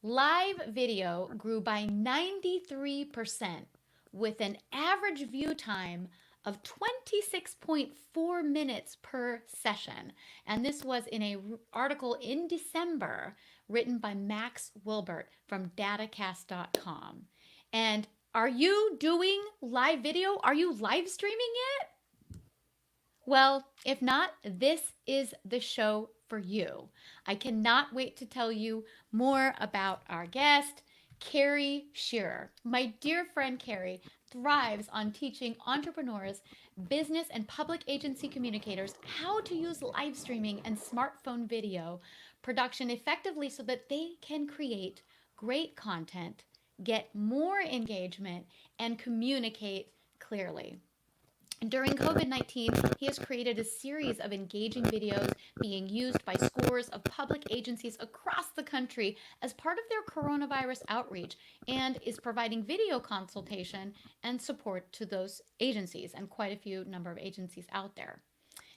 Live video grew by 93% with an average view time of 26.4 minutes per session. And this was in an article in December written by Max Wilbert from datacast.com. And are you doing live video? Are you live streaming yet? Well, if not, this is the show for you. I cannot wait to tell you more about our guest, Kerry Shearer. My dear friend Kerry thrives on teaching entrepreneurs, business and public agency communicators how to use live streaming and smartphone video production effectively so that they can create great content, get more engagement, and communicate clearly. During COVID-19, he has created a series of engaging videos being used by scores of public agencies across the country as part of their coronavirus outreach, and is providing video consultation and support to those agencies, and quite a few number of agencies out there.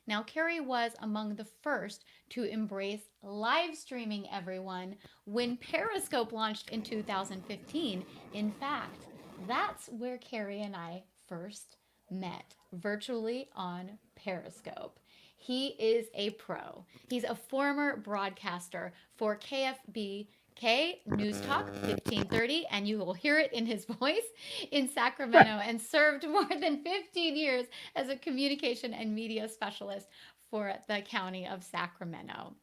Now, Kerry was among the first to embrace live streaming, everyone, when Periscope launched in 2015. In fact, that's where Kerry and I first met, virtually on Periscope. He is a pro. He's a former broadcaster for KFBK NewsTalk 1530, and you will hear it in his voice, in Sacramento, and served more than 15 years as a communication and media specialist for the County of Sacramento.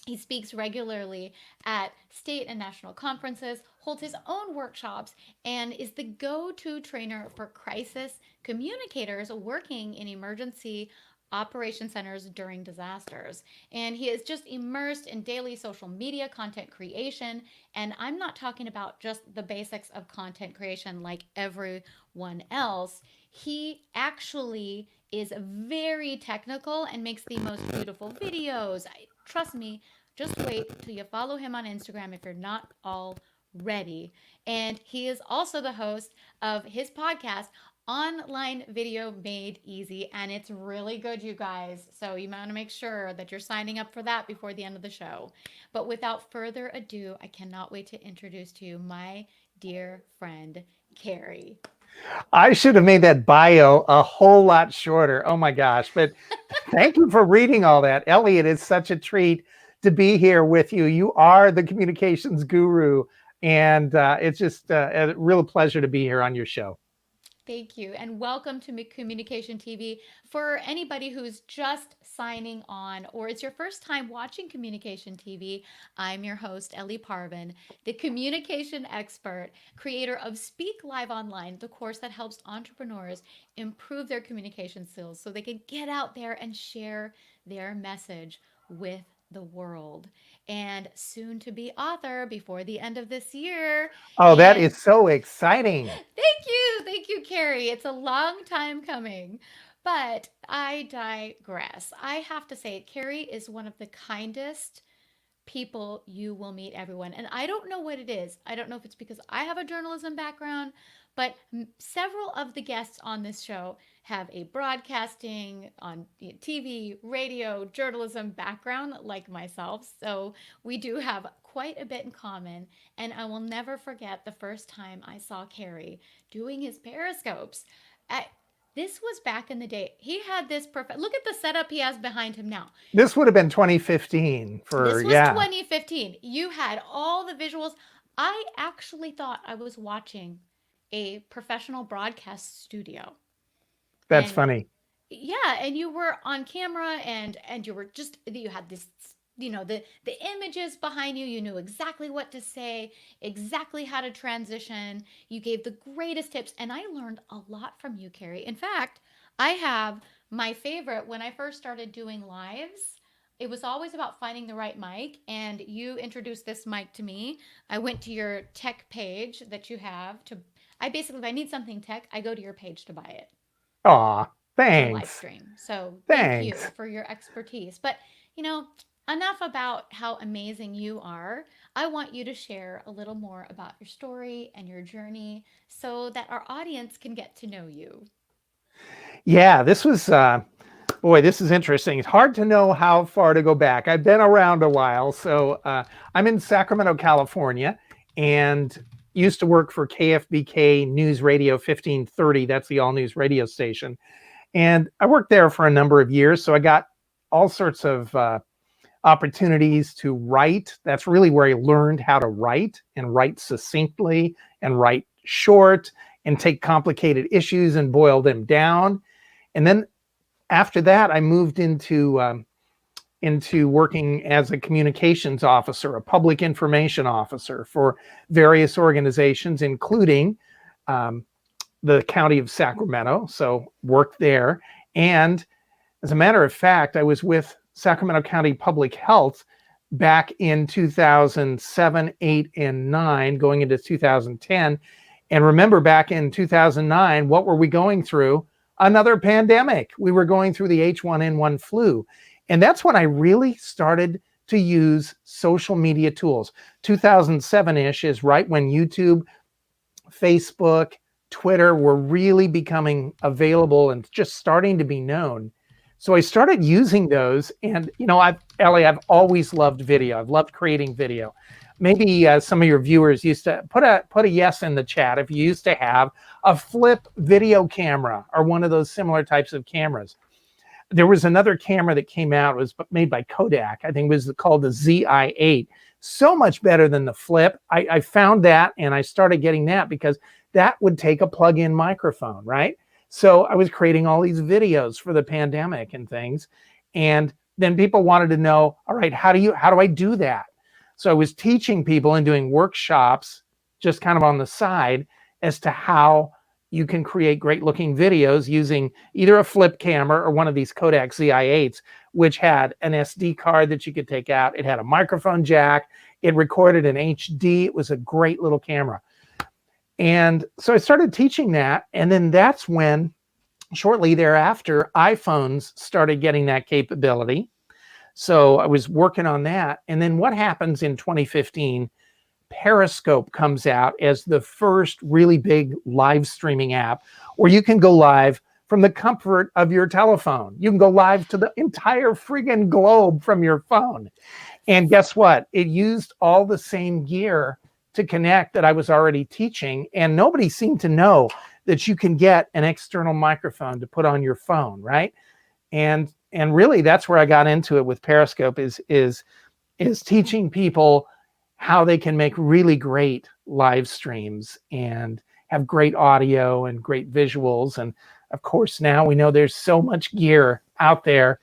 He speaks regularly at state and national conferences, holds his own workshops, and is the go-to trainer for crisis communicators working in emergency operation centers during disasters. And he is just immersed in daily social media content creation. And I'm not talking about just the basics of content creation like everyone else. He actually is very technical and makes the most beautiful videos. Trust me, just wait till you follow him on Instagram if you're not already. And he is also the host of his podcast, Online Video Made Easy, and it's really good, you guys. So you want to make sure that you're signing up for that before the end of the show. But without further ado, I cannot wait to introduce to you my dear friend, Kerry. I should have made that bio a whole lot shorter. Oh my gosh. But thank you for reading all that. Elliot, it's such a treat to be here with you. You are the communications guru, and it's just a real pleasure to be here on your show. Thank you, and welcome to Communication TV. For anybody who's just signing on, or it's your first time watching Communication TV, I'm your host, Ellie Parvin, the communication expert, creator of Speak Live Online, the course that helps entrepreneurs improve their communication skills so they can get out there and share their message with the world. And soon to be author before the end of this year. Oh, that is so exciting. Thank you, Kerry. It's a long time coming, but I digress. I have to say, Kerry is one of the kindest people you will meet, everyone. And I don't know what it is. I don't know if it's because I have a journalism background, but several of the guests on this show have a broadcasting, on TV, radio, journalism background like myself. So we do have quite a bit in common. And I will never forget the first time I saw Kerry doing his Periscopes. This was back in the day. He had this perfect, look at the setup he has behind him now. This would have been 2015 for, This was 2015. You had all the visuals. I actually thought I was watching a professional broadcast studio. That's funny. Yeah, and you were on camera, and you were just, you had this, the images behind you. You knew exactly what to say, exactly how to transition. You gave the greatest tips, and I learned a lot from you, Kerry. In fact, I have my favorite. When I first started doing lives, it was always about finding the right mic, and you introduced this mic to me. I went to your tech page that you have to, basically, if I need something tech, I go to your page to buy it. Aw, thanks. Livestream. So thank you for your expertise. But, enough about how amazing you are. I want you to share a little more about your story and your journey so that our audience can get to know you. Yeah, this was, boy, this is interesting. It's hard to know how far to go back. I've been around a while. So I'm in Sacramento, California, and used to work for KFBK News Radio 1530. That's the all news radio station. And I worked there for a number of years. So I got all sorts of opportunities to write. That's really where I learned how to write and write succinctly and write short and take complicated issues and boil them down. And then after that, I moved into working as a communications officer, a public information officer for various organizations, including the County of Sacramento. So worked there. And as a matter of fact, I was with Sacramento County Public Health back in 2007, 8, and 9, going into 2010. And remember, back in 2009, what were we going through? Another pandemic. We were going through the H1N1 flu. And that's when I really started to use social media tools. 2007-ish is right when YouTube, Facebook, Twitter were really becoming available and just starting to be known. So I started using those, and Ellie, I've always loved video. I've loved creating video. Maybe some of your viewers used to put a yes in the chat if you used to have a flip video camera or one of those similar types of cameras. There was another camera that came out. It was made by Kodak. I think it was called the ZI-8. So much better than the flip. I found that, and I started getting that because that would take a plug-in microphone, right? So I was creating all these videos for the pandemic and things. And then people wanted to know, all right, how do I do that? So I was teaching people and doing workshops just kind of on the side as to how you can create great looking videos using either a flip camera or one of these Kodak ZI-8s, which had an SD card that you could take out. It had a microphone jack. It recorded in HD. It was a great little camera. And so I started teaching that. And then that's when, shortly thereafter, iPhones started getting that capability. So I was working on that. And then what happens in 2015, Periscope comes out as the first really big live streaming app where you can go live from the comfort of your telephone. You can go live to the entire friggin' globe from your phone. And guess what? It used all the same gear to connect that I was already teaching. And nobody seemed to know that you can get an external microphone to put on your phone, right? And really that's where I got into it with Periscope is teaching people how they can make really great live streams and have great audio and great visuals. And of course, now we know there's so much gear out there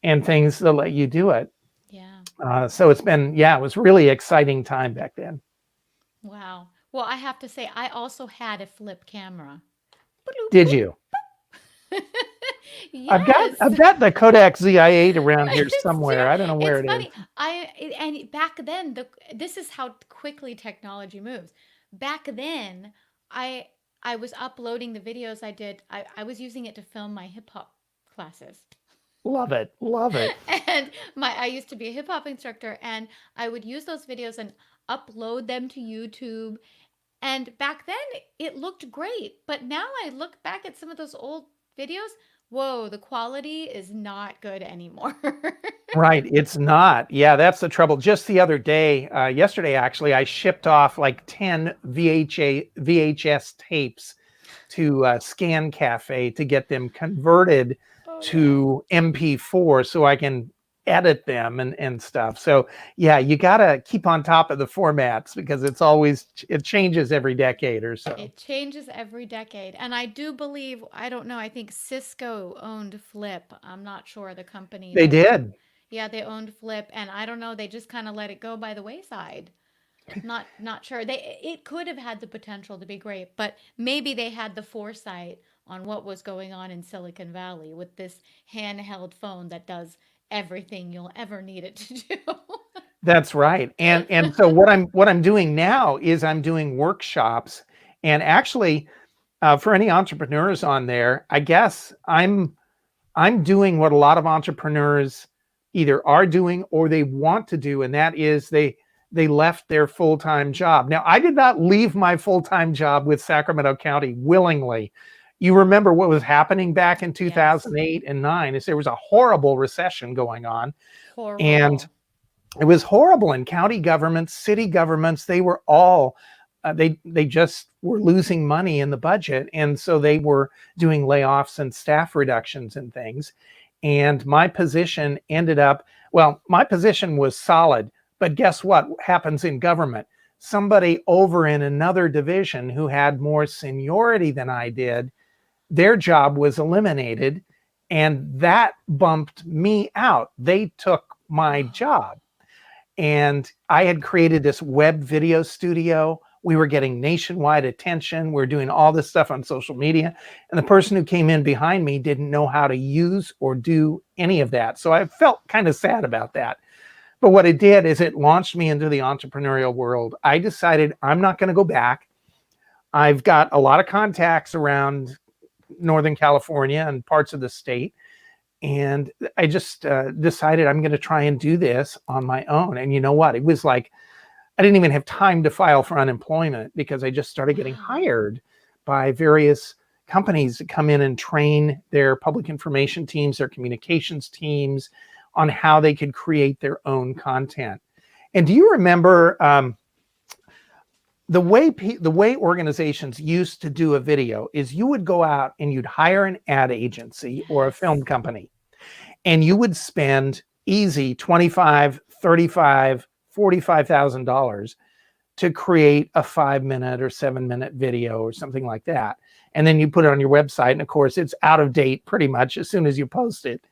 and things that let you do it. Yeah. So it's been, it was really exciting time back then. Wow. Well, I have to say, I also had a flip camera. Did you? Yes. I've got the Kodak ZI-8 around here somewhere. I don't know where It's it is. funny. And back then, this is how quickly technology moves. Back then, I was uploading the videos I did. I was using it to film my hip hop classes. Love it. Love it. And I used to be a hip hop instructor, and I would use those videos and upload them to YouTube. And back then it looked great, but now I look back at some of those old videos. Whoa, the quality is not good anymore. Right. It's not. Yeah, that's the trouble. Just the other day, yesterday, actually, I shipped off like 10 VHS tapes to Scan Cafe to get them converted to MP4 so I can edit them and stuff. So yeah, you got to keep on top of the formats because it changes every decade or so. It changes every decade. And I do believe, I don't know, I think Cisco owned Flip. I'm not sure the company. They did. Yeah, they owned Flip, and I don't know, they just kind of let it go by the wayside. Not sure. It could have had the potential to be great, but maybe they had the foresight on what was going on in Silicon Valley with this handheld phone that does everything you'll ever need it to do. That's right. And so what I'm doing now is I'm doing workshops, and actually for any entrepreneurs on there, I guess I'm doing what a lot of entrepreneurs either are doing or they want to do, and that is they left their full-time job. Now, I did not leave my full-time job with Sacramento County willingly. You remember what was happening back in 2008 and 9 is there was a horrible recession going on. Horrible. And it was horrible. And county governments, city governments, they were all, they just were losing money in the budget. And so they were doing layoffs and staff reductions and things. And my position ended up, well, my position was solid, but guess what happens in government? Somebody over in another division who had more seniority than I did, their job was eliminated, and that bumped me out. They took my job. And I had created this web video studio. We were getting nationwide attention. We're doing all this stuff on social media. And the person who came in behind me didn't know how to use or do any of that. So I felt kind of sad about that. But what it did is it launched me into the entrepreneurial world. I decided I'm not going to go back. I've got a lot of contacts around Northern California and parts of the state. And I just decided I'm going to try and do this on my own. And you know what? It was like, I didn't even have time to file for unemployment because I just started getting hired by various companies that come in and train their public information teams, their communications teams on how they could create their own content. And do you remember the way organizations used to do a video is you would go out and you'd hire an ad agency or a film company, and you would spend easy $25,000, $35,000, $45,000 to create a 5-minute or 7-minute video or something like that. And then you put it on your website, and of course it's out of date pretty much as soon as you post it.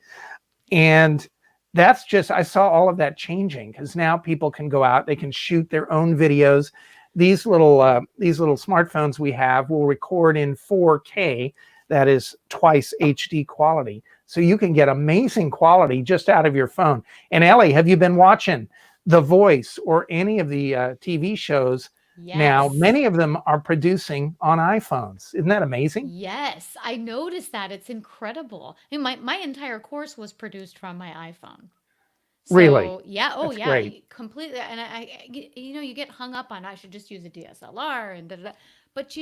And that's just, I saw all of that changing because now people can go out, they can shoot their own videos. These little smartphones we have will record in 4K, that is twice HD quality. So you can get amazing quality just out of your phone. And Ellie, have you been watching The Voice or any of the TV shows? Yes. Now, many of them are producing on iPhones. Isn't that amazing? Yes, I noticed that. It's incredible. I mean, my entire course was produced from my iPhone. So, really? Yeah. Oh, That's yeah. great. Completely. And you get hung up on, I should just use a DSLR and da, da, da. But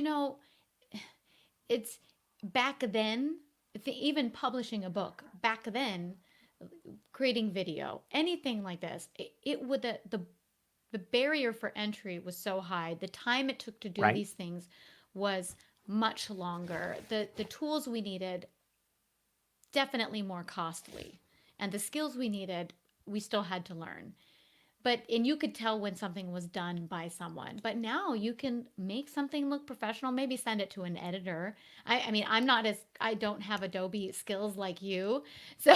it's back then, even publishing a book back then, creating video, anything like this, it would, the barrier for entry was so high. The time it took to do these things was much longer. The tools we needed, definitely more costly. And the skills we needed, we still had to learn. And you could tell when something was done by someone. But now you can make something look professional, maybe send it to an editor. I mean, I don't have Adobe skills like you. So,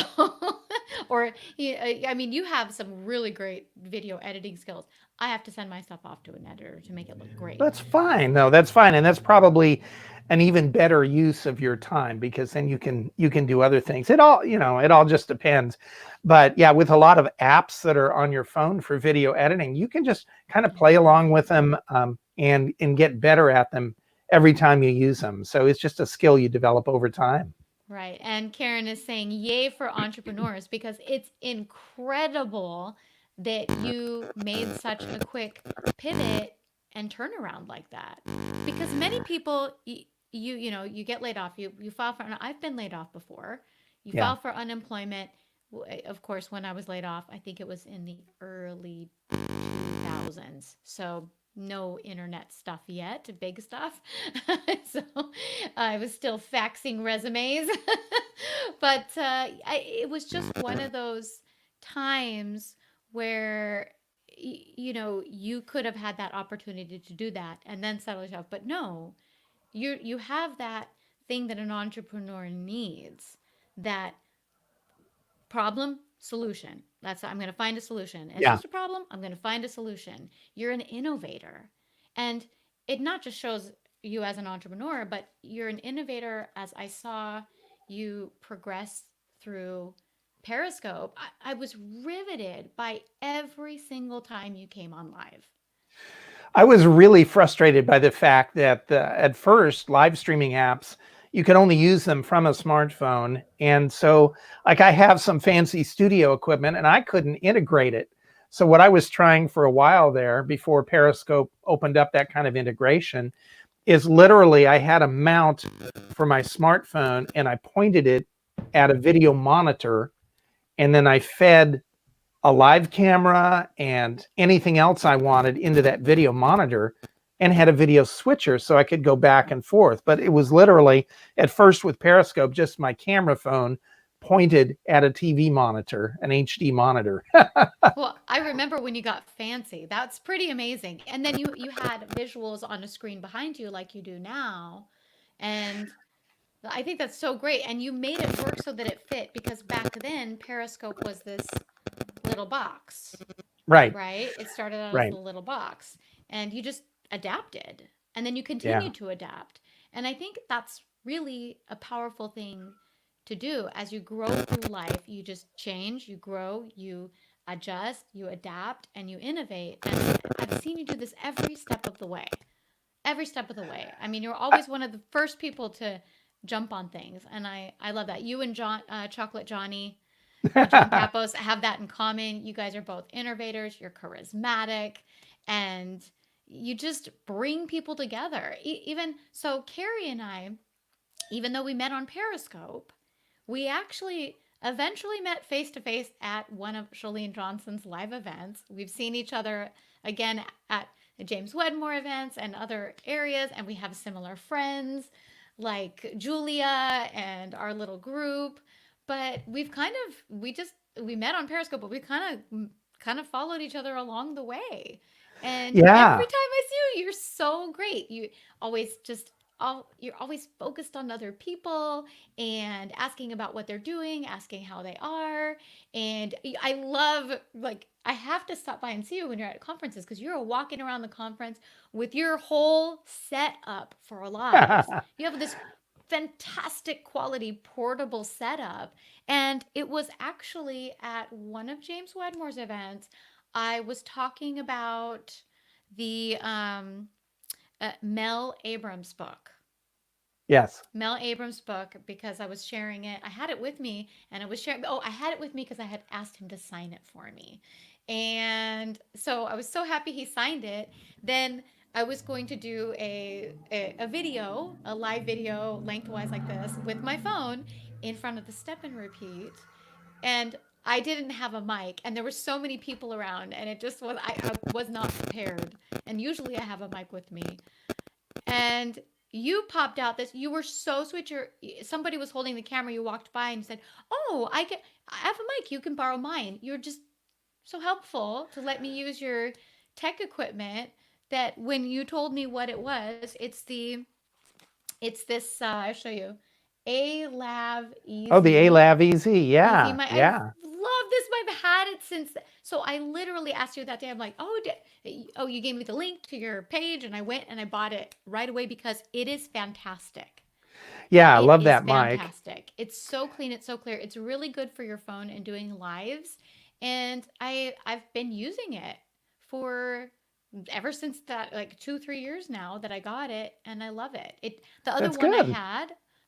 I mean, you have some really great video editing skills. I have to send my stuff off to an editor to make it look great. That's fine. No, that's fine. And that's probably an even better use of your time, because then you can do other things. It all just depends. But yeah, with a lot of apps that are on your phone for video editing, you can just kind of play along with them and get better at them every time you use them. So it's just a skill you develop over time. Right. And Karen is saying, yay for entrepreneurs, because it's incredible that you made such a quick pivot and turnaround like that. Because many people, you get laid off, you file for, I've been laid off before. You file for unemployment. Of course, when I was laid off, I think it was in the early 2000s. So no internet stuff yet, big stuff. So I was still faxing resumes. But it was just one of those times where you could have had that opportunity to do that and then settle yourself. But no, you have that thing that an entrepreneur needs, that problem, solution. I'm going to find a solution. It's just a problem. I'm going to find a solution. You're an innovator. And it not just shows you as an entrepreneur, but you're an innovator as I saw you progress through Periscope. I was riveted by every single time you came on live. I was really frustrated by the fact that at first live streaming apps, you can only use them from a smartphone. And so like I have some fancy studio equipment and I couldn't integrate it. So what I was trying for a while there before Periscope opened up that kind of integration is literally I had a mount for my smartphone and I pointed it at a video monitor, and then I fed a live camera and anything else I wanted into that video monitor, and had a video switcher so I could go back and forth. But it was literally, at first with Periscope, just my camera phone pointed at a TV monitor, an HD monitor. Well, I remember when you got fancy. That's pretty amazing. And then you had visuals on a screen behind you like you do now. And I think that's so great. And you made it work so that it fit, because back then Periscope was this little box, Right. right? It started out Right. as a little box, and you just adapted, and then you Yeah. continued to adapt. And I think that's really a powerful thing to do. As you grow through life, you just change, you grow, you adjust, you adapt, and you innovate. And I've seen you do this every step of the way. Every step of the way. I mean, you're always one of the first people to jump on things, and I love that. You and Chocolate Johnny, John Papos, have that in common. You guys are both innovators. You're charismatic, and you just bring people together. Even so, Kerry and I, even though we met on Periscope, we actually eventually met face to face at one of Shalene Johnson's live events. We've seen each other again at James Wedmore events and other areas, and we have similar friends like Julia and our little group. But we met on Periscope, but we kind of followed each other along the way. And every Yeah. time I see you, you're so great. You're always focused on other people and asking about what they're doing, asking how they are. And I love, like, I have to stop by and see you when you're at conferences, because you're walking around the conference with your whole setup for lives. You have this fantastic quality portable setup. And it was actually at one of James Wedmore's events. I was talking about the Mel Abrams book. Yes. Mel Abrams' book, because I was sharing it. I had it with me, and I was sharing. Oh, I had it with me because I had asked him to sign it for me. And so I was so happy he signed it. Then I was going to do a video, a live video lengthwise like this with my phone in front of the step and repeat. And I didn't have a mic, and there were so many people around, and it just was, I was not prepared. And usually I have a mic with me. And you popped out this, you were so sweet. Somebody was holding the camera, you walked by and said, "Oh, I have a mic, you can borrow mine." You're just so helpful to let me use your tech equipment, that when you told me what it was, it's this, I'll show you, A-Lav Easy. Oh, the A-Lav Easy. Yeah. Easy. Yeah. I love this. I've had it since. So I literally asked you that day. I'm like, oh, you gave me the link to your page, and I went and I bought it right away because it is fantastic. Yeah, I It love is that mic. fantastic. It's so clean. It's so clear. It's really good for your phone and doing lives. And I've been using it for ever since that, like 2-3 years now that I got it, and I love it. The other That's one good.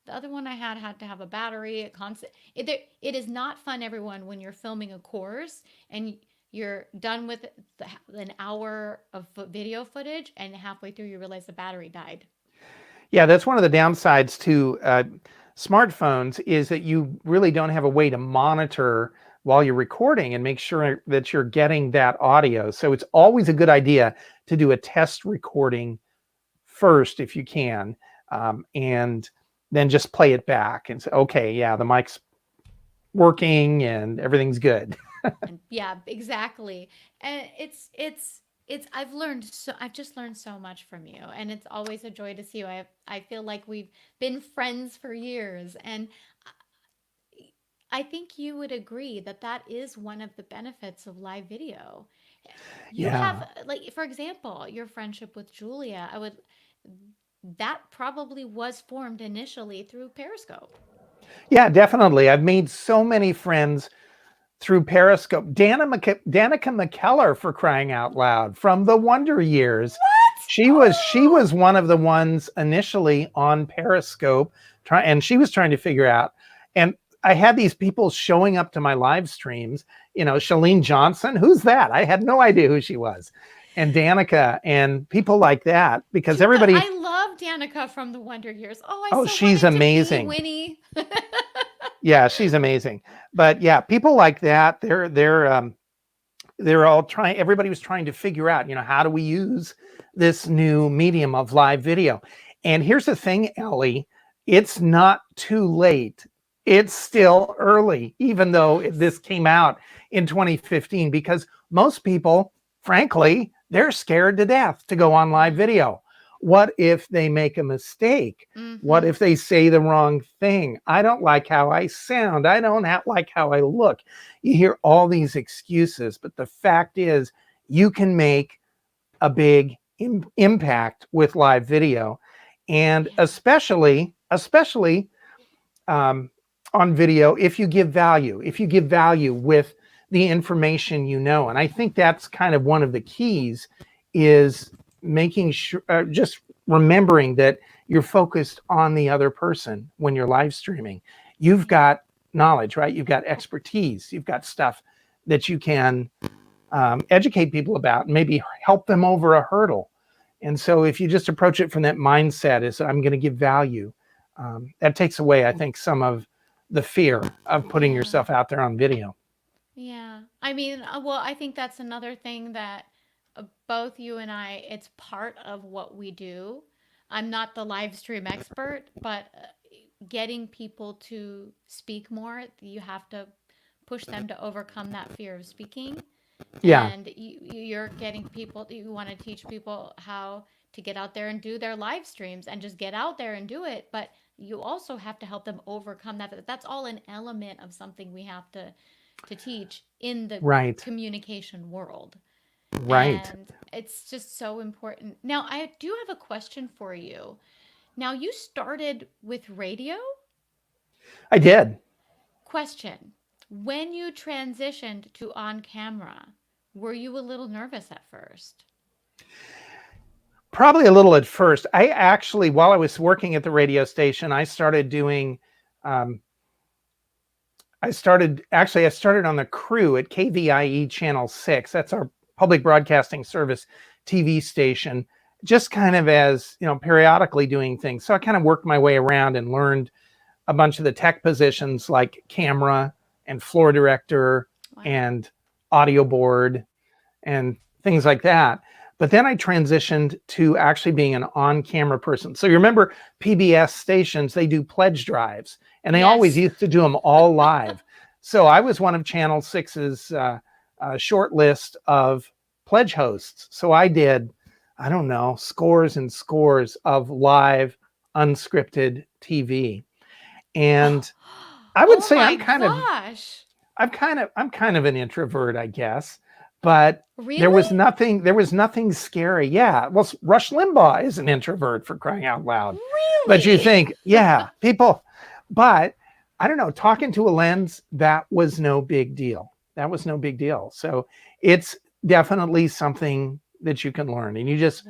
the other one I had to have a battery, a constant. It is not fun, everyone, when you're filming a course and you're done with an hour of video footage, and halfway through you realize the battery died. Yeah, that's one of the downsides to smartphones, is that you really don't have a way to monitor while you're recording and make sure that you're getting that audio. So it's always a good idea to do a test recording first if you can, and then just play it back and say, okay, yeah, the mic's working and everything's good. And yeah, exactly. And I've just learned so much from you, and it's always a joy to see you. I feel like we've been friends for years, and I think you would agree that that is one of the benefits of live video. You Yeah. have, like, for example, your friendship with Julia, that probably was formed initially through Periscope. Yeah, definitely. I've made so many friends through Periscope. Danica McKellar, for crying out loud, from the Wonder Years. What? She was one of the ones initially on Periscope, and she was trying to figure out. And I had these people showing up to my live streams. Shalene Johnson, who's that? I had no idea who she was. And Danica and people like that, because everybody. I love Danica from the Wonder Years. She's amazing. Winnie. Yeah, she's amazing. But yeah, people like that, they're they're all trying, everybody was trying to figure out, how do we use this new medium of live video? And here's the thing, Ellie, it's not too late. It's still early, even though this came out in 2015, because most people, frankly, they're scared to death to go on live video. What if they make a mistake? What if they say the wrong thing? I don't like how I sound. I don't like how I look. You hear all these excuses, but the fact is you can make a big impact with live video, and especially on video, if you give value with the information, and I think that's kind of one of the keys, is making sure, just remembering that you're focused on the other person when you're live streaming. You've got knowledge, right? You've got expertise. You've got stuff that you can educate people about, and maybe help them over a hurdle. And so if you just approach it from that mindset, is I'm going to give value, that takes away, I think, some of the fear of putting yourself out there on video. Yeah. I mean, well, I think that's another thing that both you and I, it's part of what we do. I'm not the live stream expert, but getting people to speak more, you have to push them to overcome that fear of speaking. Yeah. And you're getting people, you want to teach people how to get out there and do their live streams and just get out there and do it. But you also have to help them overcome that. That's all an element of something we have to teach in the communication world. Right. And it's just so important. Now, I do have a question for you. Now, you started with radio? I did. Question. When you transitioned to on camera, were you a little nervous at first? Probably a little at first. I actually, while I was working at the radio station, I started doing, I started on the crew at KVIE Channel 6. That's our public broadcasting service TV station, just kind of as, periodically doing things. So I kind of worked my way around and learned a bunch of the tech positions like camera and floor director and audio board and things like that. But then I transitioned to actually being an on-camera person. So you remember PBS stations, they do pledge drives, and they always used to do them all live. So I was one of Channel 6's short list of pledge hosts. So I did, I don't know, scores and scores of live unscripted TV. And I would say I'm kind of an introvert, I guess, but there was nothing scary. Yeah. Well, Rush Limbaugh is an introvert, for crying out loud. Really? But you think, people, but I don't know, talking to a lens, that was no big deal. So it's definitely something that you can learn, and you just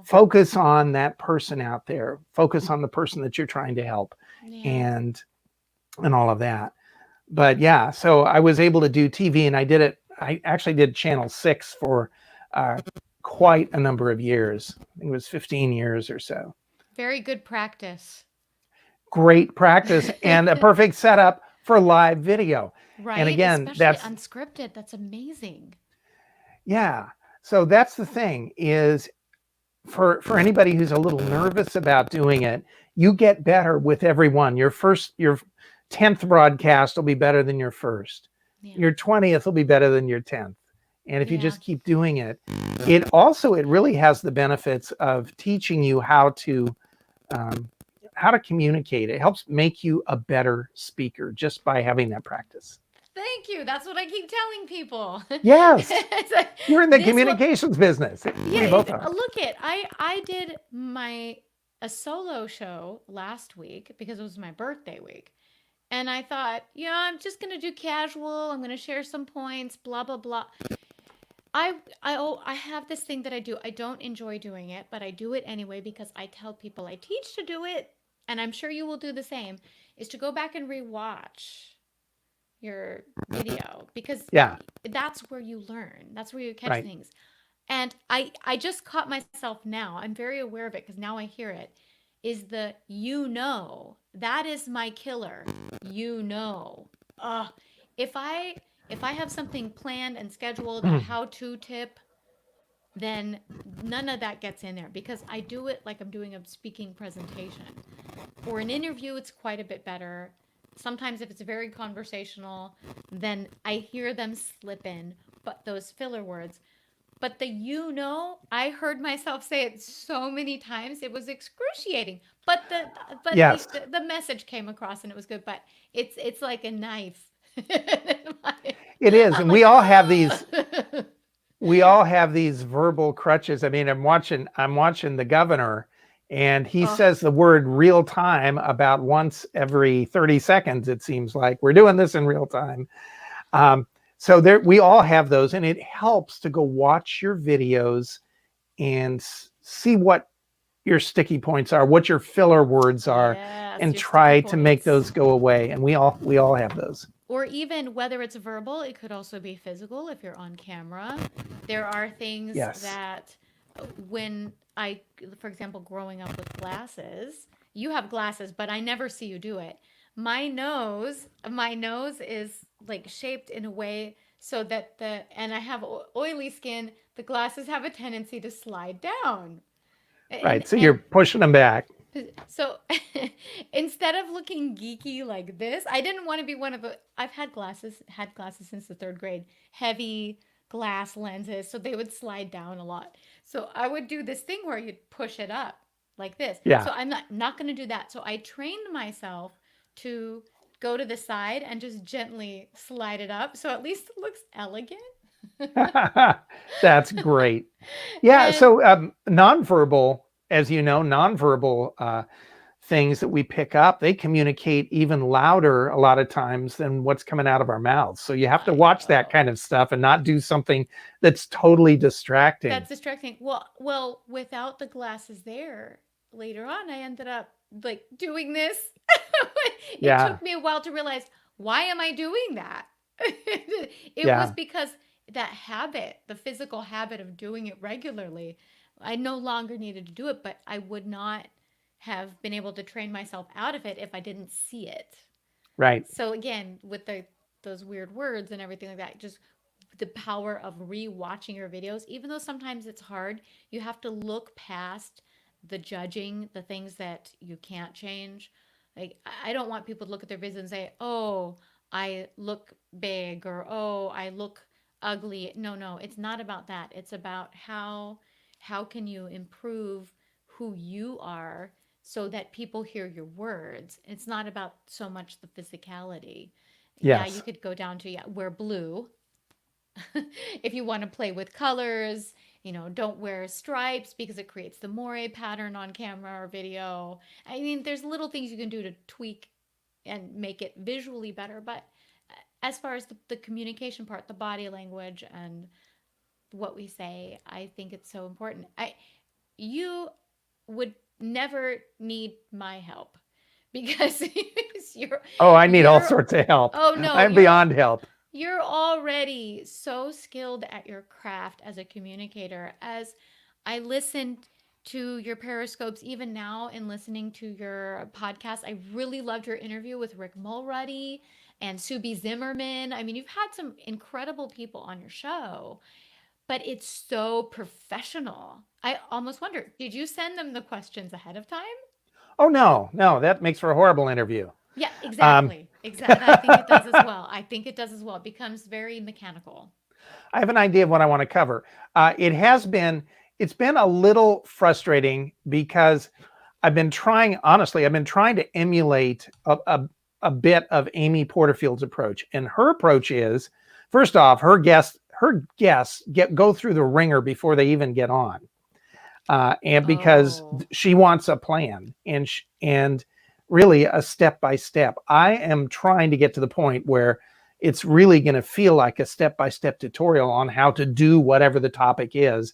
focus on that person out there, focus on the person that you're trying to help, and all of that. But yeah, so I was able to do TV, and I actually did Channel 6 for quite a number of years. I think it was 15 years or so. Very good practice. Great practice and a perfect setup for live video. Right. And again, especially that's unscripted. That's amazing. Yeah. So that's the thing, is for anybody who's a little nervous about doing it, you get better with every one. Your 10th broadcast will be better than your first. Your 20th will be better than your 10th. And if you just keep doing it, it really has the benefits of teaching you how to communicate. It helps make you a better speaker just by having that practice. Thank you. That's what I keep telling people. Yes. You're in the communications business. Yeah, we both are. Look it. I did a solo show last week because it was my birthday week. And I thought, I'm just going to do casual. I'm going to share some points, blah, blah, blah. I have this thing that I do. I don't enjoy doing it, but I do it anyway because I tell people I teach to do it, and I'm sure you will do the same, is to go back and rewatch your video, because that's where you learn. That's where you catch things. And I just caught myself now. I'm very aware of it because now I hear it. Is the that is my killer. If If I have something planned and scheduled, a how-to tip, then none of that gets in there because I do it like I'm doing a speaking presentation. For an interview, it's quite a bit better. Sometimes if it's very conversational, then I hear them slip in, but those filler words. But I heard myself say it so many times, it was excruciating. But Yes, the message came across and it was good. But it's like a knife. it is. I'm And like, we all have these verbal crutches. I mean, I'm watching the governor, and he oh, says the word real time about once every 30 seconds. It seems like we're doing this in real time. So we all have those, and it helps to go watch your videos and see what your sticky points are, what your filler words are, yes, and your try sticky to make points. those go away. And we all have those. Or even whether it's verbal, it could also be physical if you're on camera. There are things Yes. that when for example, growing up with glasses, you have glasses, but I never see you do it. My nose is like shaped in a way so that and I have oily skin, the glasses have a tendency to slide down. Right. So you're And pushing them back. so instead of looking geeky like this, I didn't want to be one of the. I've had glasses since the third grade, heavy glass lenses, so they would slide down a lot. So I would do this thing where you'd push it up like this. Yeah. So I'm not going to do that. So I trained myself to go to the side and just gently slide it up, so at least it looks elegant. That's great. Yeah. And So nonverbal, as you know, nonverbal things that we pick up, they communicate even louder a lot of times than what's coming out of our mouths. So you have to I watch that know. kind of stuff and not do something that's totally distracting. That's distracting. Well, without the glasses there, later on, I ended up like doing this. It Yeah. took me a while to realize, why am I doing that? It was Yeah. because that habit, the physical habit of doing it regularly, I no longer needed to do it, but I would not have been able to train myself out of it if I didn't see it. Right. So again, with those weird words and everything like that, just the power of re-watching your videos, even though sometimes it's hard, you have to look past the judging, the things that you can't change. Like I don't want people to look at their videos and say, "Oh, I look big," or "Oh, I look ugly." No, it's not about that. It's about how can you improve who you are so that people hear your words. It's not about so much the physicality. Yeah, you Yes. could go down to wear blue if you want to play with colors. Don't wear stripes because it creates the moire pattern on camera or video. I mean, there's little things you can do to tweak and make it visually better. But as far as the communication part, the body language and what we say, I think it's so important. You would never need my help because you're Oh, I need all you're sorts of help. oh no, I'm beyond help. you're already so skilled at your craft as a communicator. As I listened to your Periscopes, even now in listening to your podcast, I really loved your interview with Rick Mulruddy and Subi Zimmerman. I mean, you've had some incredible people on your show, but it's so professional. I almost wonder, did you send them the questions ahead of time? Oh, no, that makes for a horrible interview. Yeah, Um, exactly. Exactly. I think it does as well. I think it does as well. It becomes very mechanical. I have an idea of what I want to cover. It's been a little frustrating because I've been trying to emulate a bit of Amy Porterfield's approach. And her approach is, first off, her guests go through the ringer before they even get on. And because Oh, she wants a plan and really a step-by-step. I am trying to get to the point where it's really going to feel like a step-by-step tutorial on how to do whatever the topic is.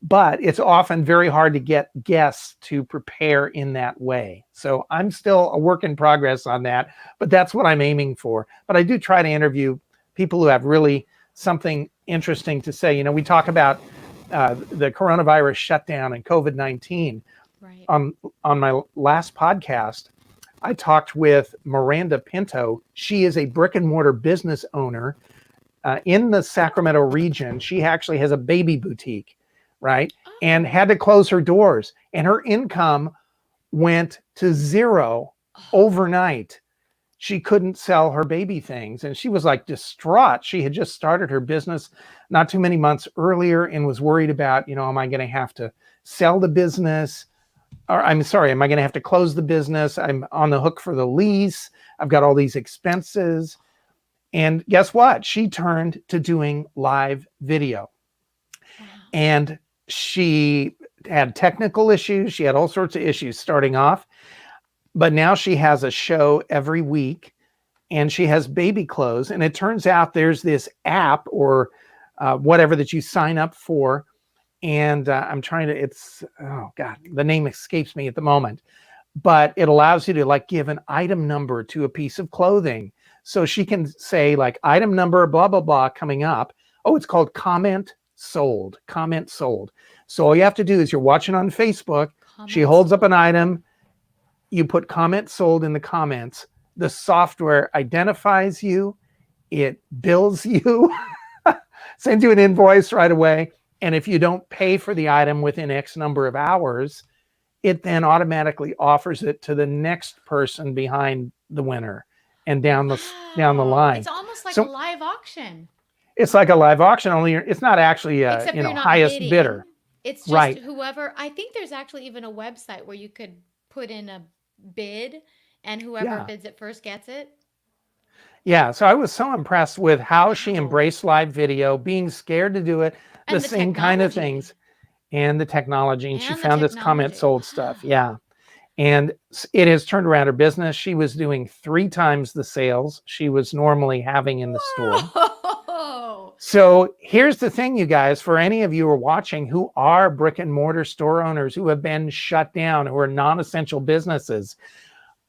But it's often very hard to get guests to prepare in that way. So I'm still a work in progress on that, but that's what I'm aiming for. But I do try to interview people who have really something interesting to say. We talk about the coronavirus shutdown and COVID-19. right. On my last podcast, I talked with Miranda Pinto. She is a brick and mortar business owner in the Sacramento region. She actually has a baby boutique, right? And Oh. had to close her doors, and her income went to zero overnight. She couldn't sell her baby things, and she was like distraught. She had just started her business not too many months earlier and was worried about, am I going to have to sell the business? Or I'm sorry, am I going to have to close the business? I'm on the hook for the lease. I've got all these expenses. And guess what? She turned to doing live video. Wow. And she had technical issues. She had all sorts of issues starting off. But now she has a show every week, and she has baby clothes. And it turns out there's this app or whatever that you sign up for. And I'm trying to, oh God, the name escapes me at the moment. But it allows you to like give an item number to a piece of clothing. So she can say like item number, blah, blah, blah, coming up. Oh, it's called comment sold. Comment sold. So all you have to do is you're watching on Facebook. She holds up an item. You put comment sold in the comments. The software identifies you. It bills you, sends you an invoice right away. And if you don't pay for the item within X number of hours, it then automatically offers it to the next person behind the winner and down the line. It's almost like a live auction. It's like a live auction, only it's not actually highest bidder. It's just whoever. I think there's actually even a website where you could put in a bid, and whoever bids it first gets it. Yeah, so I was so impressed with how she embraced live video, being scared to do it, the same kind of things, and the technology. And she found this comment sold stuff. Yeah. And it has turned around her business. She was doing 3 times the sales she was normally having in the store. So here's the thing, you guys, for any of you who are watching who are brick and mortar store owners who have been shut down, who are non-essential businesses,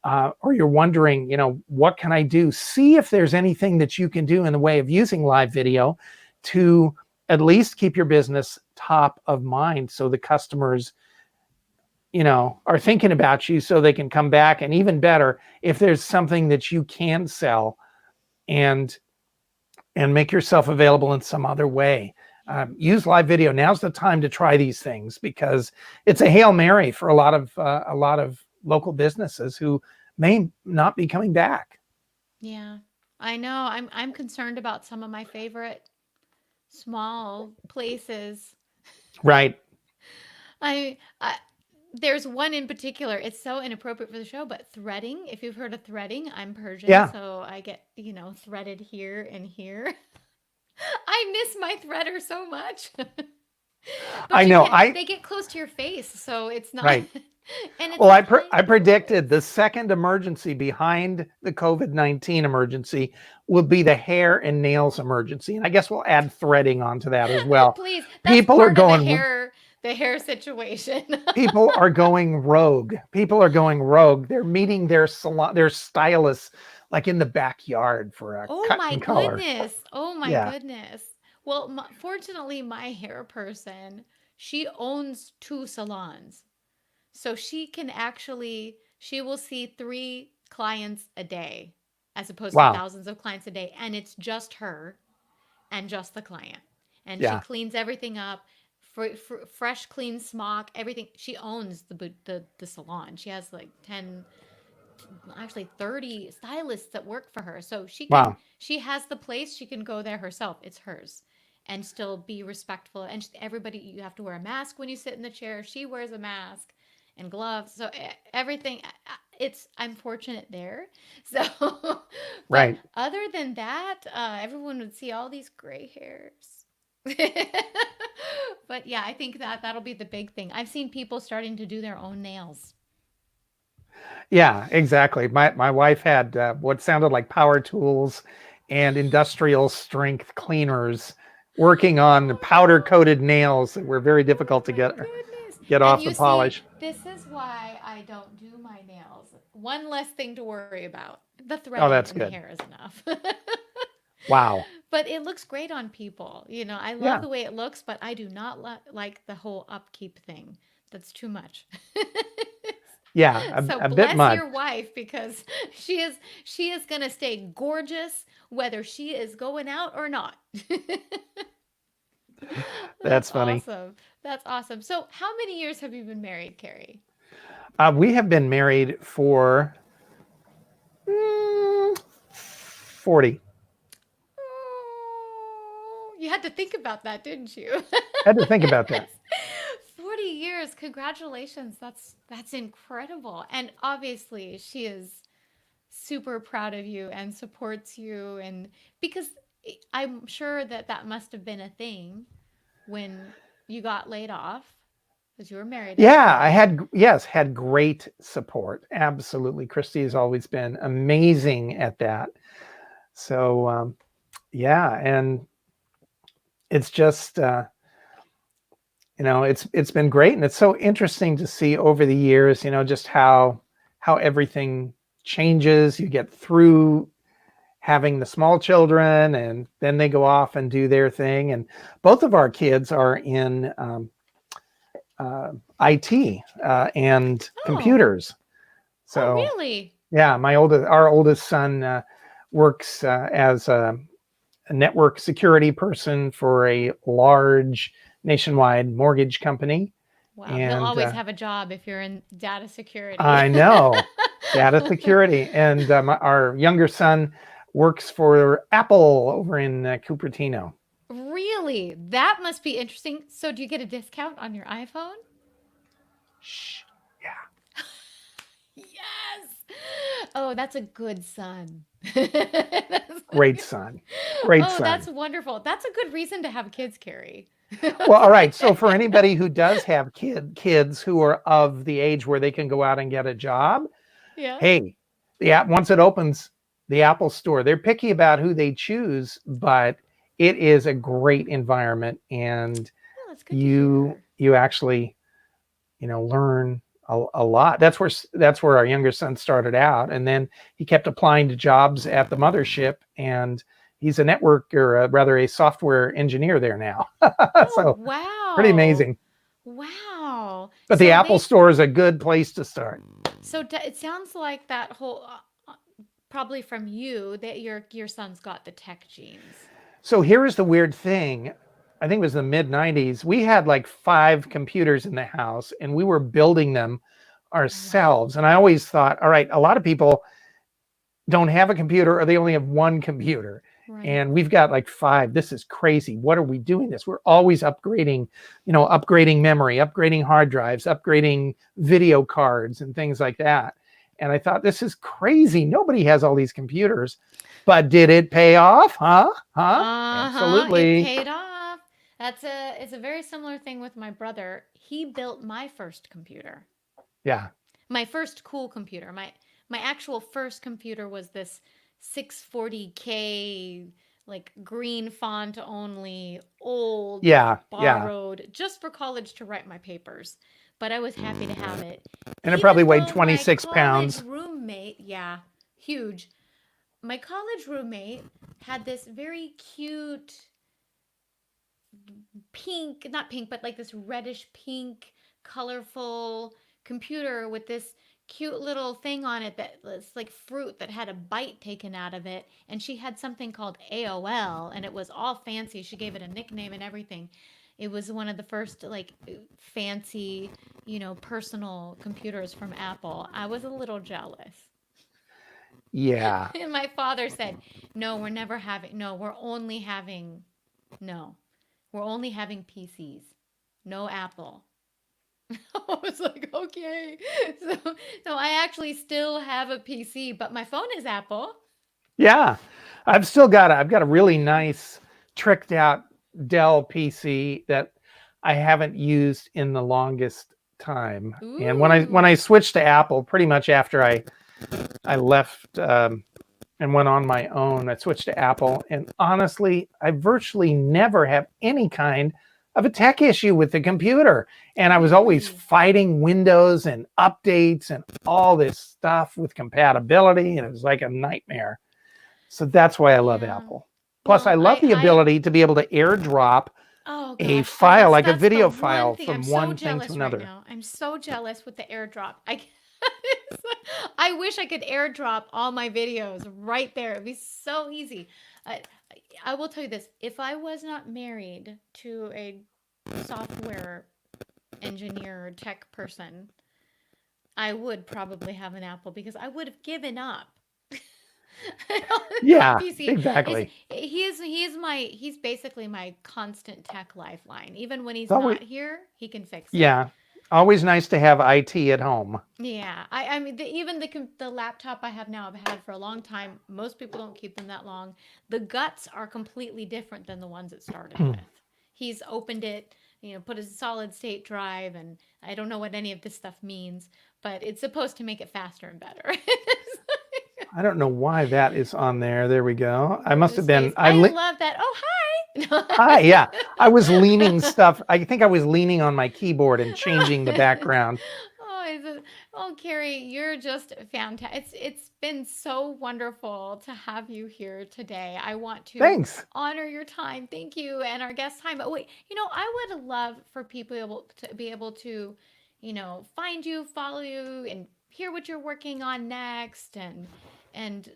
or you're wondering, what can I do? See if there's anything that you can do in the way of using live video to at least keep your business top of mind, so the customers, are thinking about you, so they can come back. And even better, if there's something that you can sell and make yourself available in some other way, use live video. Now's the time to try these things, because it's a Hail Mary for a lot of local businesses who may not be coming back. Yeah, I know. I'm concerned about some of my favorite small places. Right. There's one in particular. It's so inappropriate for the show, but threading. If you've heard of threading, I'm Persian, so I get threaded here and here. I miss my threader so much. I know. They get close to your face, so it's not right. And it's well, I predicted the second emergency behind the COVID-19 emergency will be the hair and nails emergency, and I guess we'll add threading onto that as well. Please, that's people are going the hair situation. People are going rogue. They're meeting their stylists like in the backyard for a cut and color. Oh my goodness. Well, fortunately, my hair person, she owns 2 salons. So she will see 3 clients a day as opposed to thousands of clients a day. And it's just her and just the client. And she cleans everything up, fresh, clean smock, everything. She owns the salon. She has like 30 stylists that work for her. So she has the place. She can go there herself. It's hers. And still be respectful. And everybody, you have to wear a mask when you sit in the chair. She wears a mask and gloves. So everything, I'm fortunate there. So, right. Other than that, everyone would see all these gray hairs. But yeah, I think that'll be the big thing. I've seen people starting to do their own nails. Yeah, exactly. My wife had what sounded like power tools and industrial strength cleaners working on powder coated nails that were very difficult to get off the polish. This is why I don't do my nails. One less thing to worry about. The threading in the hair is enough. Wow. But it looks great on people. I love the way it looks, but I do not like the whole upkeep thing. That's too much. Yeah, So a bit bless much. your wife, because she is going to stay gorgeous whether she is going out or not. That's That's funny. awesome. That's awesome. So how many years have you been married, Kerry? We have been married for 40. Oh, you had to think about that, didn't you? Had to think about that. 40 years. Congratulations. That's incredible. And obviously, she is super proud of you and supports you, and because I'm sure that that must have been a thing when you got laid off, because you were married at the Yeah, I time. had great support. Absolutely. Christy has always been amazing at that. So, yeah, and it's just, it's been great. And it's so interesting to see over the years, just how everything changes. You get through having the small children, and then they go off and do their thing. And both of our kids are in IT and Oh, computers. So, really? yeah, our oldest son works as a network security person for a large nationwide mortgage company. Wow, he'll And always have a job if you're in data security. I know, data security. And our younger son works for Apple over in Cupertino. Really? That must be interesting. So, do you get a discount on your iPhone? Shh. Yeah. Yes. Oh, that's a good son. Great son. Great Oh, that's son. wonderful. That's a good reason to have kids, Carrie. Well, all right. So for anybody who does have kids who are of the age where they can go out and get a job, Yeah. hey, the app, once it opens, the Apple Store, they're picky about who they choose, but it is a great environment, and Oh, that's good to hear. you actually learn a lot. That's where our younger son started out, and then he kept applying to jobs at the mothership, and he's a network, or rather a software engineer there now. Oh, So pretty wow. amazing. Wow. But the So Apple they Store is a good place to start. so it sounds like that whole probably from you that your son's got the tech genes. So here is the weird thing. I think it was the mid 90s. We had like 5 computers in the house, and we were building them ourselves. And I always thought, all right, a lot of people don't have a computer, or they only have one computer. Right. And we've got like 5. This is crazy. What are we doing this? We're always upgrading, upgrading memory, upgrading hard drives, upgrading video cards and things like that. And I thought, this is crazy. Nobody has all these computers. But did it pay off? Huh? It Absolutely. paid off. It's a very similar thing with my brother. He built my first computer. Yeah. My first cool computer. My actual first computer was this 640K, like green font only, old, Yeah. borrowed, just for college to write my papers. But I was happy to have it. And it probably Even weighed though my 26 college pounds. roommate, yeah, huge. My college roommate had this very cute pink, not pink, but like this reddish pink, colorful computer with this cute little thing on it that was like fruit that had a bite taken out of it. And she had something called AOL, and it was all fancy. She gave it a nickname and everything. It was one of the first like fancy, personal computers from Apple. I was a little jealous. Yeah. And my father said, "No, we're never having, no, we're only having, no, we're only having PCs, no Apple." I was like, okay. So I actually still have a PC, but my phone is Apple. Yeah. I've got a really nice tricked out Dell PC that I haven't used in the longest time. And when I Ooh. switched to Apple, pretty much after I left and went on my own, I switched to Apple. And honestly, I virtually never have any kind of a tech issue with the computer. And I was always Really? fighting Windows and updates and all this stuff with compatibility. And it was like a nightmare. So that's why I love Yeah. Apple. Plus, I Well, love the ability to be able to airdrop oh a gosh, file, like a that's the video one file, thing I'm from so one thing to jealous right another. now. I'm so jealous with the airdrop. I wish I could airdrop all my videos right there. It'd be so easy. I, I will tell you this: if I was not married to a software engineer or tech person, I would probably have an Apple because I would have given up. On Yeah, PC. exactly. He's basically my constant tech lifeline. Even when he's It's always, not here, he can fix it. yeah, always nice to have IT at home. Yeah, I mean, even the laptop I have now, I've had for a long time. Most people don't keep them that long. The guts are completely different than the ones it started with. He's opened it, put a solid state drive, and I don't know what any of this stuff means, but it's supposed to make it faster and better. I don't know why that is on there. There we go. I must have His been. face. I love that. Oh, hi. Hi, yeah. I was leaning stuff. I think I was leaning on my keyboard and changing the background. Oh, Kerry, you're just fantastic. It's been so wonderful to have you here today. I want to Thanks. honor your time. Thank you, and our guest time. But wait, I would love for people to be able to, find you, follow you, and hear what you're working on next, and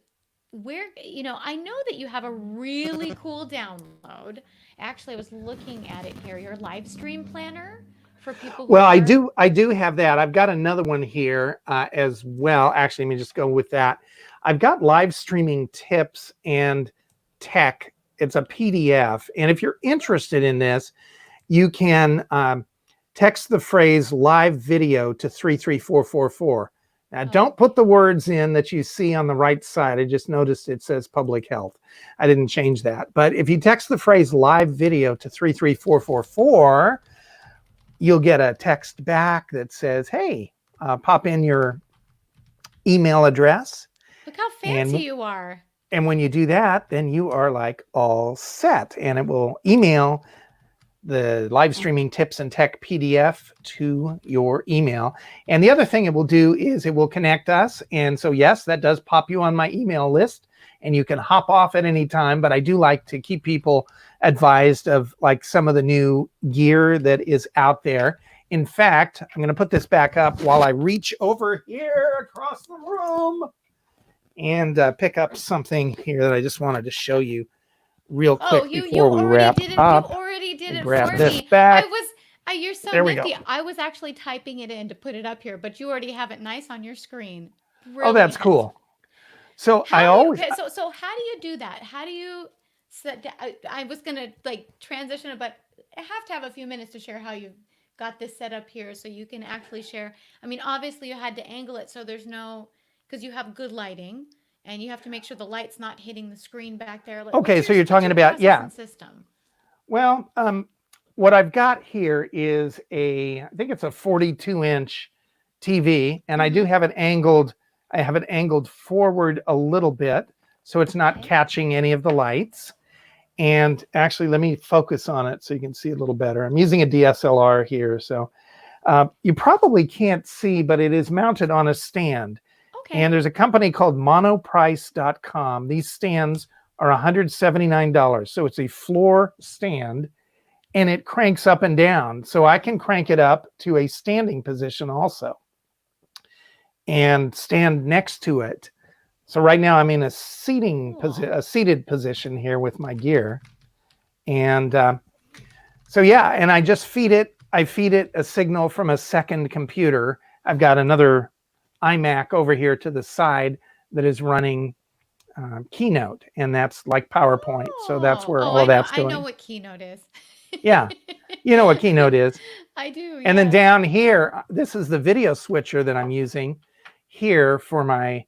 where, I know that you have a really cool download. Actually, I was looking at it here, your live stream planner for people who Well, I are. do have that. I've got another one here as well. Actually, let me just go with that. I've got live streaming tips and tech. It's a PDF. And if you're interested in this, you can text the phrase live video to 33444. Now, don't put the words in that you see on the right side. I just noticed it says public health. I didn't change that. But if you text the phrase live video to 33444, you'll get a text back that says, hey, pop in your email address. Look how fancy you are. And when you do that, then you are like all set. And it will email the live streaming tips and tech PDF to your email. And the other thing it will do is it will connect us. And so, yes, that does pop you on my email list and you can hop off at any time. But I do like to keep people advised of like some of the new gear that is out there. In fact, I'm going to put this back up while I reach over here across the room and pick up something here that I just wanted to show you real quick before we wrap up. You already did it grab for this me. back. You're so There we nifty. go. I was actually typing it in to put it up here, but you already have it nice on your screen. Brilliant. Oh, that's cool. So how do you do that? How do you set? I was gonna transition it, but I have to have a few minutes to share how you got this set up here, so you can actually share. I mean, obviously you had to angle it so there's no, because you have good lighting. And you have to make sure the light's not hitting the screen back there. Okay, so you're talking about, yeah. System? Well, what I've got here is I think it's a 42-inch TV, and I do have it angled. I have it angled forward a little bit, so it's not catching any of the lights. And actually, let me focus on it so you can see a little better. I'm using a DSLR here, so you probably can't see, but it is mounted on a stand. And there's a company called monoprice.com. These stands are $179. So it's a floor stand and it cranks up and down. So I can crank it up to a standing position also and stand next to it. So right now I'm in a seated position here with my gear. And so, yeah, and I just feed it a signal from a second computer. I've got another iMac over here to the side that is running Keynote, and that's like PowerPoint. So that's where all that's going. I know what Keynote is. Yeah, you know what Keynote is. I do. And then down here, this is the video switcher that I'm using here for my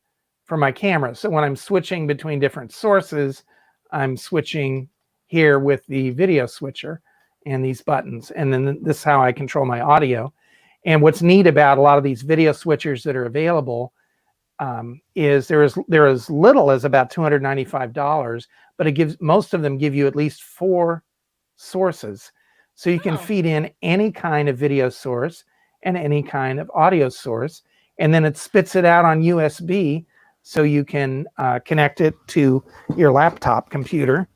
camera. So when I'm switching between different sources, I'm switching here with the video switcher and these buttons. And then this is how I control my audio. And what's neat about a lot of these video switchers that are available is they're as little as about $295, but most of them give you at least 4 sources. So you can feed in any kind of video source and any kind of audio source, and then it spits it out on USB so you can connect it to your laptop computer.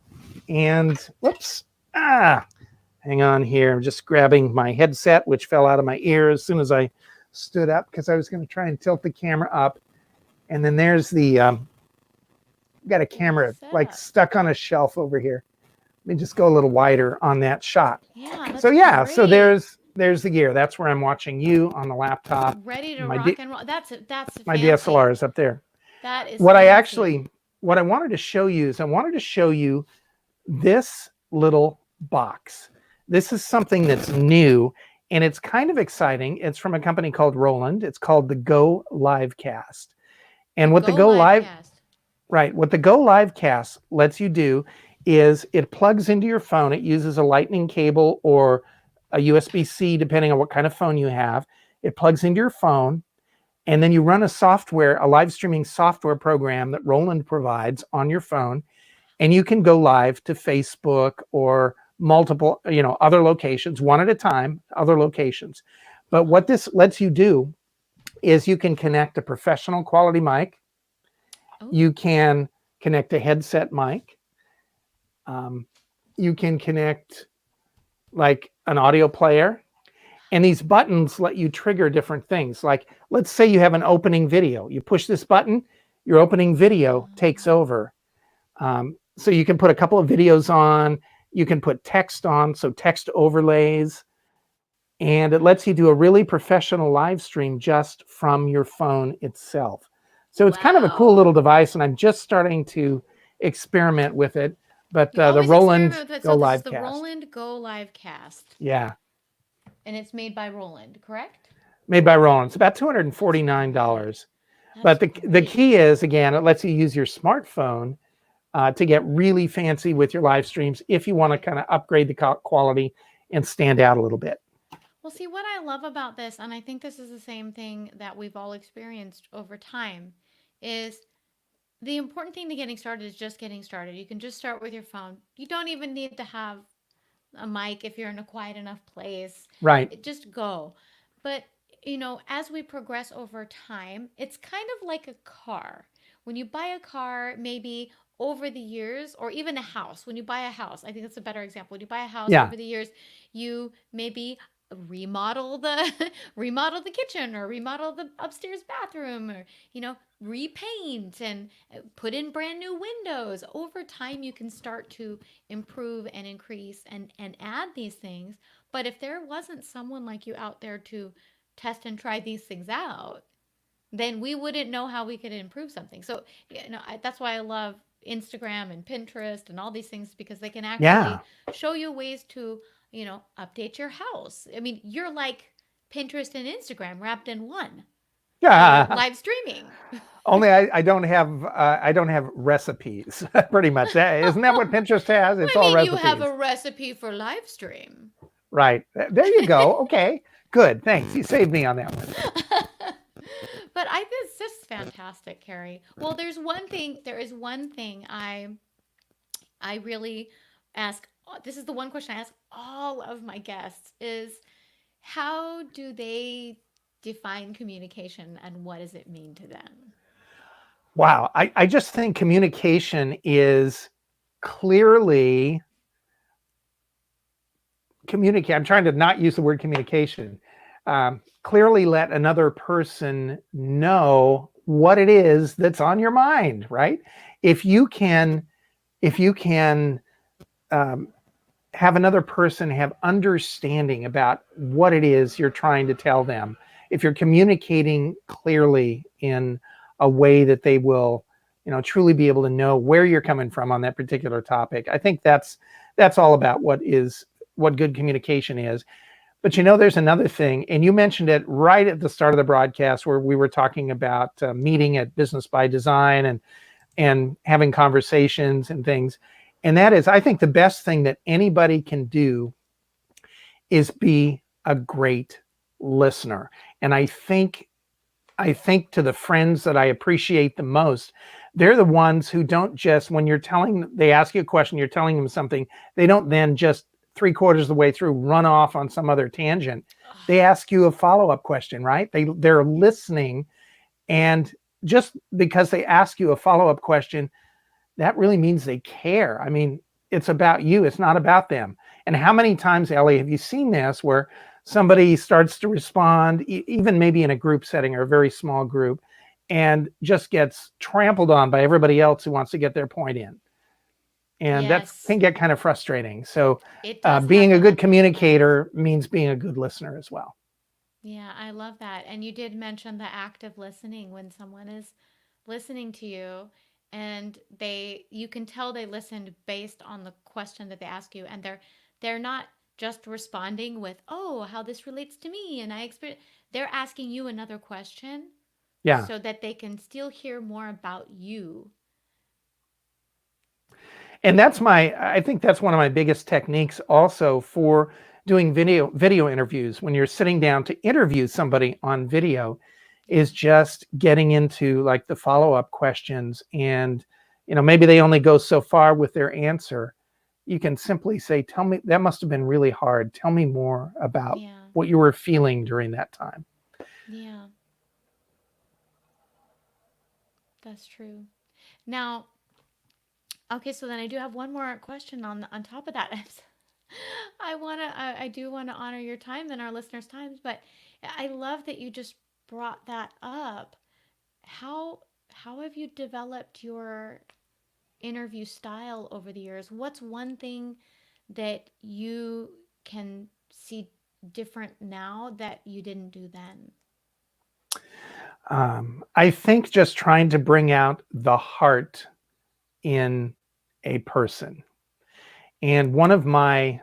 And whoops, hang on here. I'm just grabbing my headset, which fell out of my ear as soon as I stood up because I was going to try and tilt the camera up. And then there's the, got a camera like setup. stuck on a shelf over here. Let me just go a little wider on that shot. Yeah, that's So yeah, so great. there's the gear. That's where I'm watching you on the laptop. Ready to My rock and roll. That's my fancy. DSLR is up there. That is What fancy. what I wanted to show you is I wanted to show you this little box. This is something that's new and it's kind of exciting. It's from a company called Roland. It's called the Go Livecast. And what the Go Live, right, what the Go Livecast lets you do is it plugs into your phone. It uses a lightning cable or a USB-C, depending on what kind of phone you have. It plugs into your phone, and then you run a software, a live streaming software program that Roland provides on your phone, and you can go live to Facebook or multiple, other locations, one at a time, other locations. But what this lets you do is you can connect a professional quality mic. Oh. You can connect a headset mic. You can connect like an audio player. And these buttons let you trigger different things. Like, let's say you have an opening video. You push this button, your opening video takes over. So you can put a couple of videos on. You can put text on, so text overlays. And it lets you do a really professional live stream just from your phone itself. So it's kind of a cool little device, and I'm just starting to experiment with it. But the Roland Go Livecast. The Roland Go Livecast. Yeah. And it's made by Roland, correct? Made by Roland. It's about $249. But the key is, again, it lets you use your smartphone to get really fancy with your live streams if you want to kind of upgrade the quality and stand out a little bit. Well, see, what I love about this, and I think this is the same thing that we've all experienced over time, is the important thing to getting started is just getting started. You can just start with your phone. You don't even need to have a mic if you're in a quiet enough place. Right. Just go. But, as we progress over time, it's kind of like a car. When you buy a car, maybe over the years, or even a house, when you buy a house, I think that's a better example. When you buy a house over the years, you maybe remodel the kitchen, or remodel the upstairs bathroom, or repaint and put in brand new windows. Over time you can start to improve and increase and add these things. But if there wasn't someone like you out there to test and try these things out, then we wouldn't know how we could improve something. So that's why I love Instagram and Pinterest and all these things, because they can actually show you ways to update your house. I mean, you're like Pinterest and Instagram wrapped in one. Yeah. Live streaming. Only I don't have recipes. Pretty much. Isn't that what Pinterest has? It's all recipes. You have a recipe for live stream. Right. There you go. Okay. Good. Thanks. You saved me on that one. But it's just fantastic, Kerry. Well, there is one thing I really ask. This is the one question I ask all of my guests is, how do they define communication and what does it mean to them? Wow. I just think communication is clearly communicate. I'm trying to not use the word communication. Clearly let another person know what it is that's on your mind, right? If you can have another person have understanding about what it is you're trying to tell them, if you're communicating clearly in a way that they will, truly be able to know where you're coming from on that particular topic, I think that's all about what good communication is. But there's another thing, and you mentioned it right at the start of the broadcast, where we were talking about meeting at Business by Design and having conversations and things. And that is, I think the best thing that anybody can do is be a great listener. And I think to the friends that I appreciate the most, they're the ones who don't just, when they ask you a question, you're telling them something, they don't then just 3/4 of the way through run off on some other tangent. They ask you a follow-up question, right? They're listening, and just because they ask you a follow-up question, that really means they care. I mean, it's about you. It's not about them. And how many times, Ellie, have you seen this where somebody starts to respond, even maybe in a group setting or a very small group, and just gets trampled on by everybody else who wants to get their point in. And that Yes. can get kind of frustrating. So It does being a happen good on both sides. communicator means being a good listener as well. Yeah, I love that. And you did mention the active listening when someone is listening to you and you can tell they listened based on the question that they ask you, and they're not just responding with, "Oh, how this relates to me," and I experience. They're asking you another question Yeah. so that they can still hear more about you. And I think that's one of my biggest techniques also for doing video interviews. When you're sitting down to interview somebody on video, is just getting into like the follow-up questions. And, maybe they only go so far with their answer. You can simply say, tell me, that must have been really hard. Tell me more about what you were feeling during that time. Yeah. That's true. Now, okay, so then I do have one more question on top of that. I do want to honor your time and our listeners' times, but I love that you just brought that up. How have you developed your interview style over the years? What's one thing that you can see different now that you didn't do then? I think just trying to bring out the heart in a person. And one of my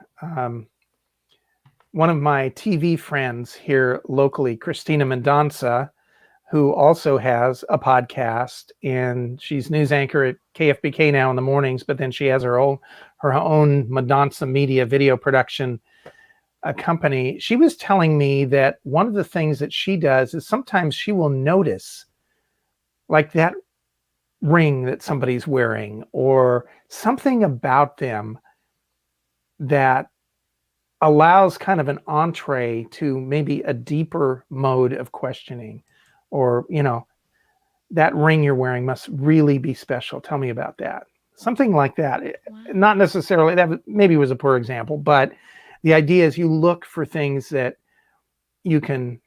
TV friends here locally, Christina Mendonça, who also has a podcast, and she's news anchor at KFBK now in the mornings, but then she has her own Mendonça Media video production company. She was telling me that one of the things that she does is sometimes she will notice like that ring that somebody's wearing or something about them that allows kind of an entree to maybe a deeper mode of questioning. Or, that ring you're wearing must really be special. Tell me about that. Something like that. Wow. Not necessarily, that maybe was a poor example, but the idea is you look for things that you can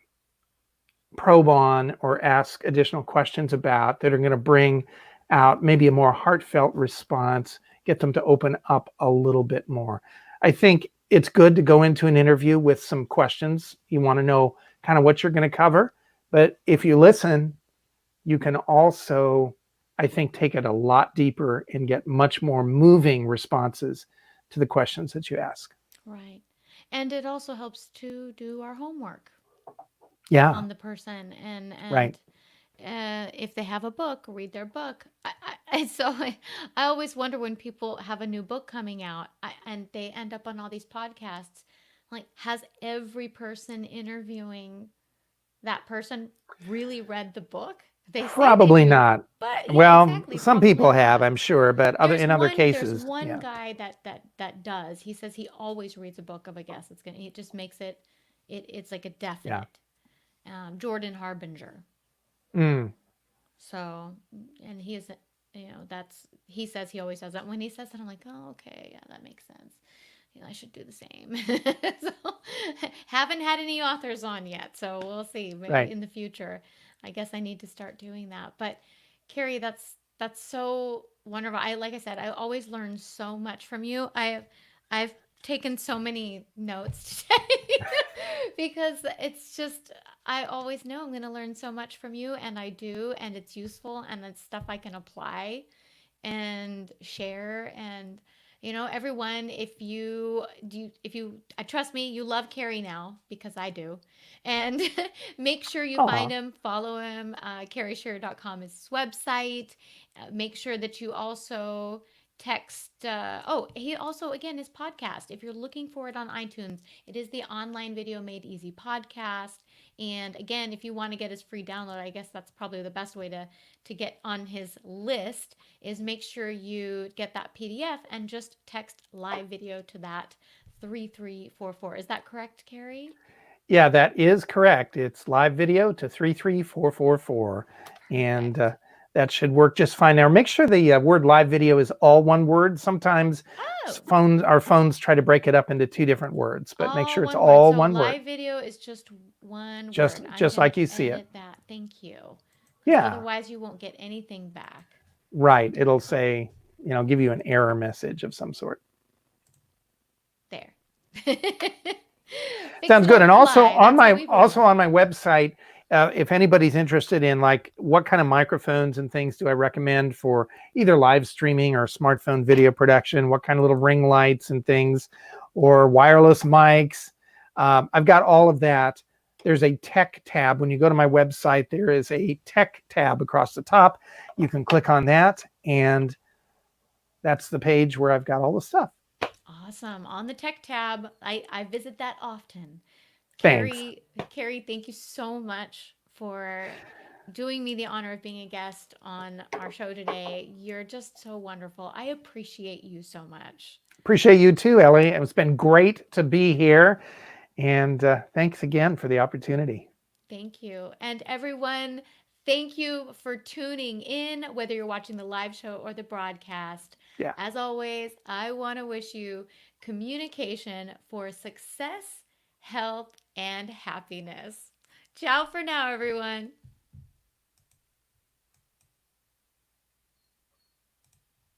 probe on or ask additional questions about that are going to bring out maybe a more heartfelt response, get them to open up a little bit more. I think it's good to go into an interview with some questions. You want to know kind of what you're going to cover. But if you listen, you can also, I think, take it a lot deeper and get much more moving responses to the questions that you ask. Right. And it also helps to do our homework. Yeah. On the person. And right. If they have a book, read their book. I always wonder when people have a new book coming out and they end up on all these podcasts, like, has every person interviewing that person really read the book? They probably say they do, not. but well, exactly, some people have, I'm sure, but in other cases, there's one guy that does. He says he always reads a book of a guest. He just makes it's like a definite. Jordan Harbinger. So, and he is, he says he always does that. When he says that, I'm like, oh, okay, yeah, that makes sense. I should do the same. So, haven't had any authors on yet, so we'll see. Maybe in the future, I guess I need to start doing that. But Kerry, that's so wonderful. Like I said, I always learn so much from you. I've taken so many notes today because it's just, I always know I'm going to learn so much from you, and I do, and it's useful, and it's stuff I can apply and share. And everyone, if you trust me, you love Kerry now, because I do. And make sure you find him, follow him. KerryShearer.com is his website. Make sure that you also text. He also, again, his podcast. If you're looking for it on iTunes, it is the Online Video Made Easy podcast. And again, if you want to get his free download, I guess that's probably the best way to get on his list, is make sure you get that PDF and just text live video to that 3344. Is that correct, Kerry? Yeah, that is correct. It's live video to 33444. And that should work just fine. Now, make sure the word live video is all one word. Sometimes our phones try to break it up into two different words, but make sure it's all one word. Live video is just one word. Just like you see it. That. Thank you. because Yeah, otherwise you won't get anything back. right. It'll say, give you an error message of some sort. There. Fix Sounds it good. on And the fly. That's what we also want. on my website, if anybody's interested in like what kind of microphones and things do I recommend for either live streaming or smartphone video production, what kind of little ring lights and things, or wireless mics, I've got all of that. There's a tech tab. When you go to my website, there is a tech tab across the top. You can click on that, and that's the page where I've got all the stuff. Awesome. On the tech tab, I visit that often. Thanks. Kerry, thank you so much for doing me the honor of being a guest on our show today. You're just so wonderful. I appreciate you so much. Appreciate you too, Ellie. It's been great to be here. And thanks again for the opportunity. Thank you. And everyone, thank you for tuning in, whether you're watching the live show or the broadcast. Yeah. As always, I want to wish you communication for success, health, and happiness. Ciao for now, everyone.